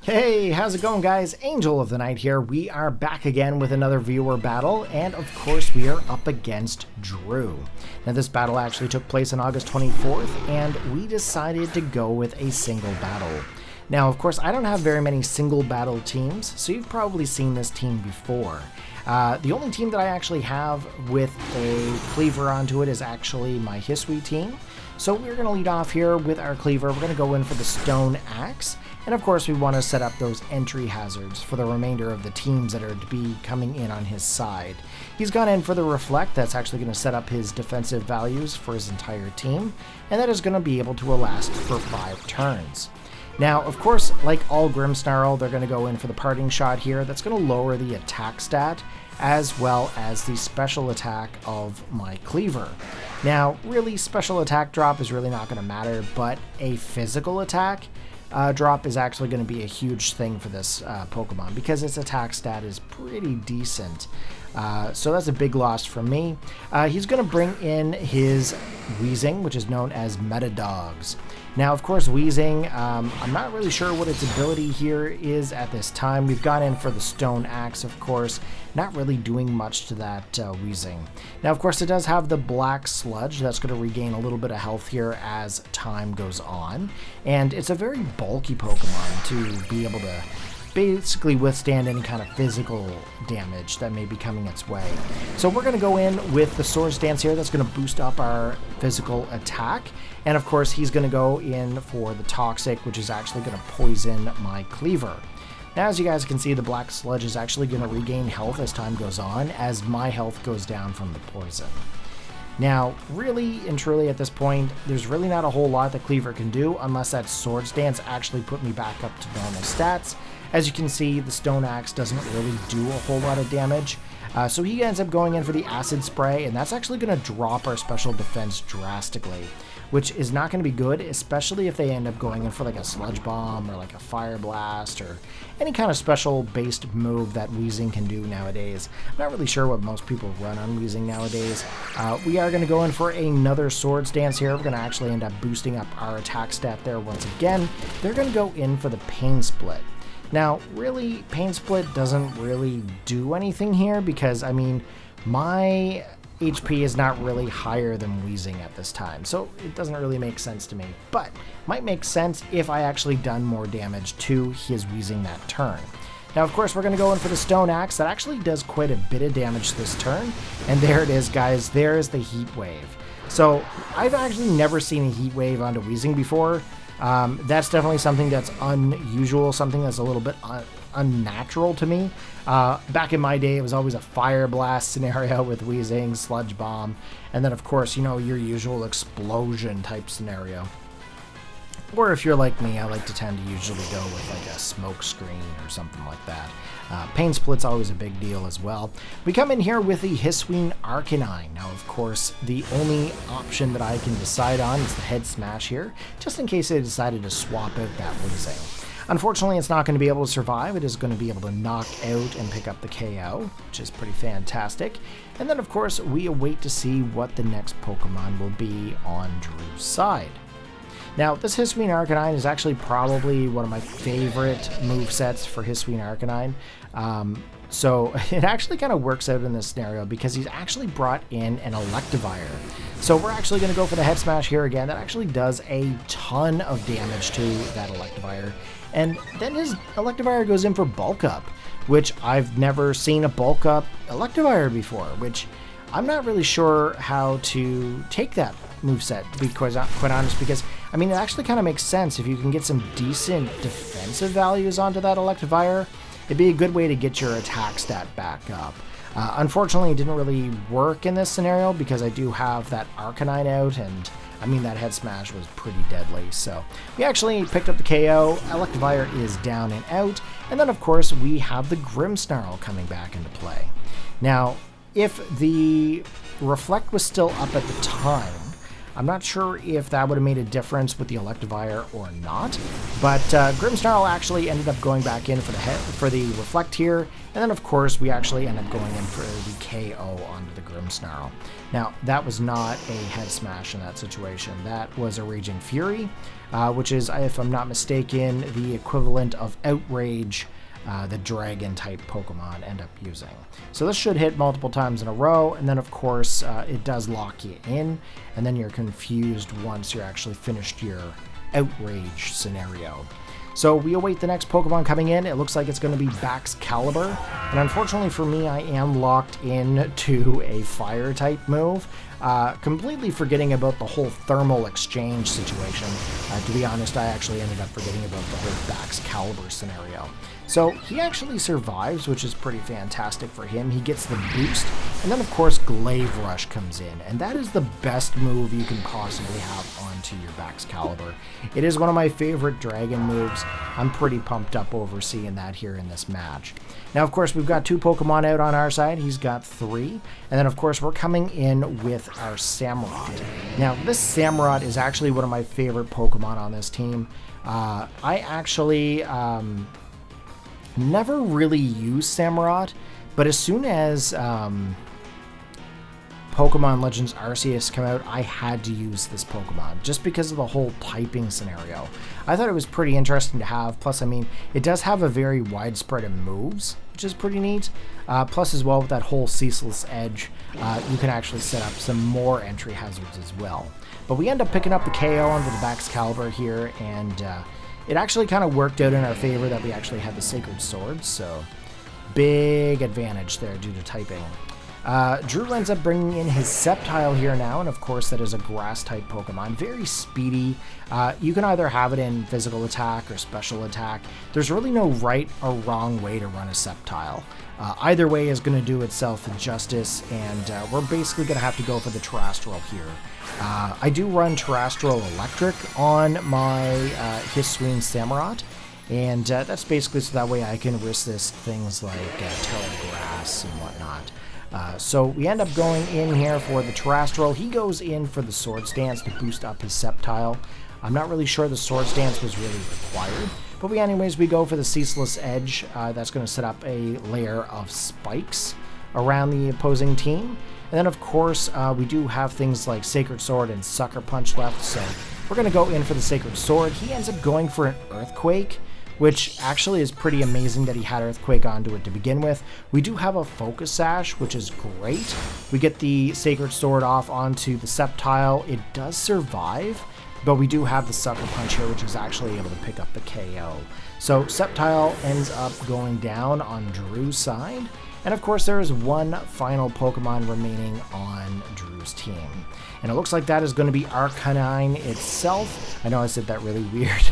Hey, how's it going, guys? Angel of the Night here. We are back again with another viewer battle, and of course we are up against Drew. Now this battle actually took place on August 24th, and we decided to go with a single battle. Now, of course, I don't have very many single battle teams, so you've probably seen this team before. The only team that I actually have with a Kleavor onto it is actually my Hisui Team. So we're going to lead off here with our Kleavor. We're going to go in for the Stone Axe. And of course we want to set up those entry hazards for the remainder of the teams that are to be coming in on his side. He's gone in for the Reflect. That's actually going to set up his defensive values for his entire team. And that is going to be able to last for 5 turns. Now, of course, like all Grimmsnarl, they're going to go in for the Parting Shot here. That's going to lower the attack stat as well as the special attack of my Kleavor. Now, really, special attack drop is really not going to matter, but a physical attack drop is actually going to be a huge thing for this Pokemon because its attack stat is pretty decent. So that's a big loss for me. He's going to bring in his Weezing, which is known as Metadogs. Now, of course, Weezing, I'm not really sure what its ability here is at this time. We've gone in for the Stone Axe, of course, not really doing much to that Weezing. Now, of course, it does have the Black Sludge. That's going to regain a little bit of health here as time goes on. And it's a very bulky Pokemon to be able to basically withstand any kind of physical damage that may be coming its way. So we're going to go in with the Swords Dance here. That's going to boost up our physical attack. And of course, he's going to go in for the Toxic, which is actually going to poison my Kleavor. Now, as you guys can see, the Black Sludge is actually going to regain health as time goes on, as my health goes down from the poison. Now, really and truly at this point, there's really not a whole lot that Kleavor can do unless that Swords Dance actually put me back up to normal stats. As you can see, the Stone Axe doesn't really do a whole lot of damage. So he ends up going in for the Acid Spray, and that's actually going to drop our special defense drastically, which is not going to be good, especially if they end up going in for like a Sludge Bomb or like a Fire Blast or any kind of special based move that Weezing can do nowadays. I'm not really sure what most people run on Weezing nowadays. We are going to go in for another Swords Dance here. We're going to actually end up boosting up our attack stat there once again. They're going to go in for the Pain Split. Now, really, Pain Split doesn't really do anything here because, I mean, my HP is not really higher than Weezing at this time, so it doesn't really make sense to me, but might make sense if I actually done more damage to his Weezing that turn. Now, of course, we're going to go in for the Stone Axe. That actually does quite a bit of damage this turn, and there it is, guys. There's the Heat Wave. So, I've actually never seen a Heat Wave onto Weezing before. That's definitely something that's unusual, something that's a little bit unnatural to me. Back in my day, it was always a Fire Blast scenario with Weezing, Sludge Bomb, and then of course, you know, your usual explosion type scenario. Or if you're like me, I like to tend to usually go with like a Smoke Screen or something like that. Pain Split's always a big deal as well. We come in here with the Hisui Arcanine. Now, of course, the only option that I can decide on is the Head Smash here, just in case they decided to swap out that Weezing. Unfortunately, it's not going to be able to survive. It is going to be able to knock out and pick up the KO, which is pretty fantastic. And then, of course, we await to see what the next Pokemon will be on Drew's side. Now, this Hisui Arcanine is actually probably one of my favorite movesets for Hisui Arcanine. So it actually kind of works out in this scenario because he's actually brought in an Electivire. So we're actually going to go for the Head Smash here again. That actually does a ton of damage to that Electivire. And then his Electivire goes in for Bulk Up, which I've never seen a Bulk Up Electivire before, which I'm not really sure how to take that moveset, because quite honest, because I mean, it actually kind of makes sense. If you can get some decent defensive values onto that Electivire, it'd be a good way to get your attack stat back up. Unfortunately, it didn't really work in this scenario because I do have that Arcanine out, and I mean, that Head Smash was pretty deadly. So we actually picked up the KO. Electivire is down and out, and then of course we have the Grimmsnarl coming back into play. Now, if the Reflect was still up at the time, I'm not sure if that would have made a difference with the Electivire or not, but Grimmsnarl actually ended up going back in for the Reflect here, and then of course we actually end up going in for the KO onto the Grimmsnarl. Now, that was not a Head Smash in that situation. That was a Raging Fury. which is, if I'm not mistaken, the equivalent of Outrage the dragon type Pokemon end up using. So this should hit multiple times in a row, and then of course it does lock you in, and then you're confused once you're actually finished your Outrage scenario. So we await the next Pokemon coming in. It looks like it's going to be Baxcalibur, and unfortunately for me, I am locked in to a fire type move, completely forgetting about the whole thermal exchange situation. To be honest, I actually ended up forgetting about the whole Baxcalibur scenario. So he actually survives, which is pretty fantastic for him. He gets the boost, and then of course Glaive Rush comes in, and that is the best move you can possibly have onto your Baxcalibur. It is one of my favorite dragon moves. I'm pretty pumped up over seeing that here in this match. Now of course we've got 2 Pokemon out on our side, he's got 3, and then of course we're coming in with our Samurott. Now this Samurott is actually one of my favorite Pokemon on this team. I actually never really used Samurott, but as soon as Pokemon Legends Arceus come out, I had to use this Pokemon just because of the whole typing scenario. I thought it was pretty interesting to have, plus I mean, it does have a very wide spread of moves, which is pretty neat. Plus as well with that whole Ceaseless Edge, you can actually set up some more entry hazards as well. But we end up picking up the KO onto the Baxcalibur here, and it actually kind of worked out in our favor that we actually had the Sacred Sword, so big advantage there due to typing. Drew ends up bringing in his Sceptile here now, and of course that is a Grass-type Pokemon. Very speedy. You can either have it in physical attack or special attack. There's really no right or wrong way to run a Sceptile. Either way is going to do itself justice, and we're basically going to have to go for the Terrestrial here. I do run Terrestrial Electric on my Hisui Samurott, and that's basically so that way I can resist things like Terra Grass and whatnot. So we end up going in here for the Terrestrial. He goes in for the Swords Dance to boost up his Sceptile. I'm not really sure the Swords Dance was really required, but we go for the Ceaseless Edge. That's going to set up a layer of spikes around the opposing team. And then of course we do have things like Sacred Sword and Sucker Punch left, so we're going to go in for the Sacred Sword. He ends up going for an Earthquake, which actually is pretty amazing that he had Earthquake onto it to begin with. We do have a Focus Sash, which is great. We get the Sacred Sword off onto the Sceptile. It does survive, but we do have the Sucker Punch here, which is actually able to pick up the KO. So Sceptile ends up going down on Drew's side. And of course there is one final Pokemon remaining on Drew's team. And it looks like that is going to be Arcanine itself. I know I said that really weird.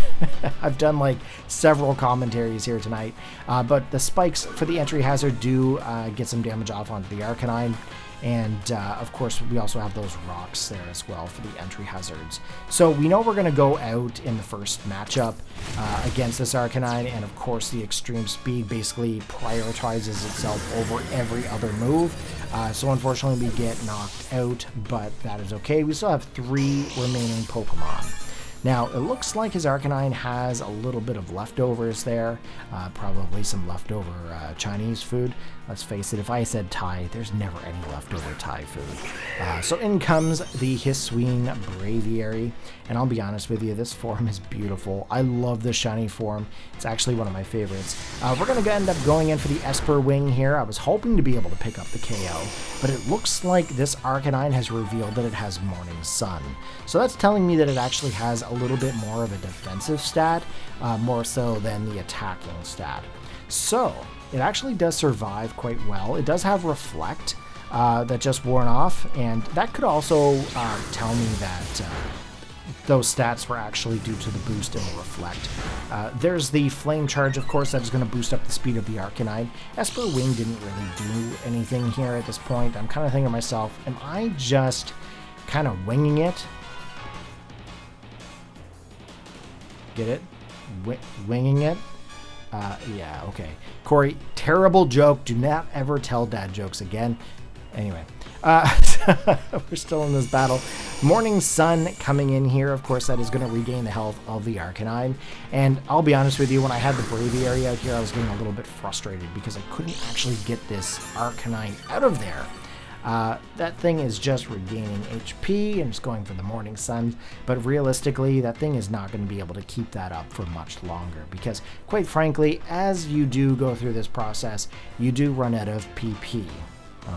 I've done like several commentaries here tonight. But the spikes for the entry hazard do get some damage off onto the Arcanine. And of course we also have those rocks there as well for the entry hazards. So we know we're going to go out in the first matchup against this Arcanine, and of course the extreme speed basically prioritizes itself over every other move. So unfortunately we get knocked out, but that is okay. We still have 3 remaining Pokemon. Now, it looks like his Arcanine has a little bit of leftovers there, probably some leftover Chinese food. Let's face it, if I said Thai, there's never any leftover Thai food. So in comes the Hisui Braviary, and I'll be honest with you, this form is beautiful. I love the shiny form. It's actually one of my favorites. We're going to end up going in for the Esper Wing here. I was hoping to be able to pick up the KO, but it looks like this Arcanine has revealed that it has Morning Sun. So that's telling me that it actually has a little bit more of a defensive stat, more so than the attacking stat. So it actually does survive quite well. It does have Reflect that just worn off, and that could also tell me that those stats were actually due to the boost in the Reflect. There's the Flame Charge, of course, that is going to boost up the speed of the Arcanine. Esper Wing didn't really do anything here at this point. I'm kind of thinking to myself, am I just kind of winging it? Get it? Winging it? Yeah, okay. Corey, terrible joke. Do not ever tell dad jokes again. Anyway, we're still in this battle. Morning Sun coming in here. Of course, that is going to regain the health of the Arcanine. And I'll be honest with you, when I had the Braviary out here, I was getting a little bit frustrated because I couldn't actually get this Arcanine out of there. That thing is just regaining HP and just going for the morning sun, but realistically, that thing is not going to be able to keep that up for much longer because, quite frankly, as you do go through this process, you do run out of PP.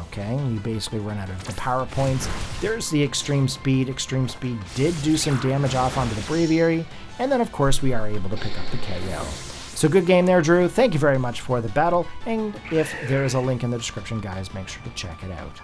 Okay, you basically run out of the power points. There's the extreme speed. Extreme speed did do some damage off onto the Braviary, and then of course we are able to pick up the KO. So good game there, Drew. Thank you very much for the battle, and if there is a link in the description, guys, make sure to check it out.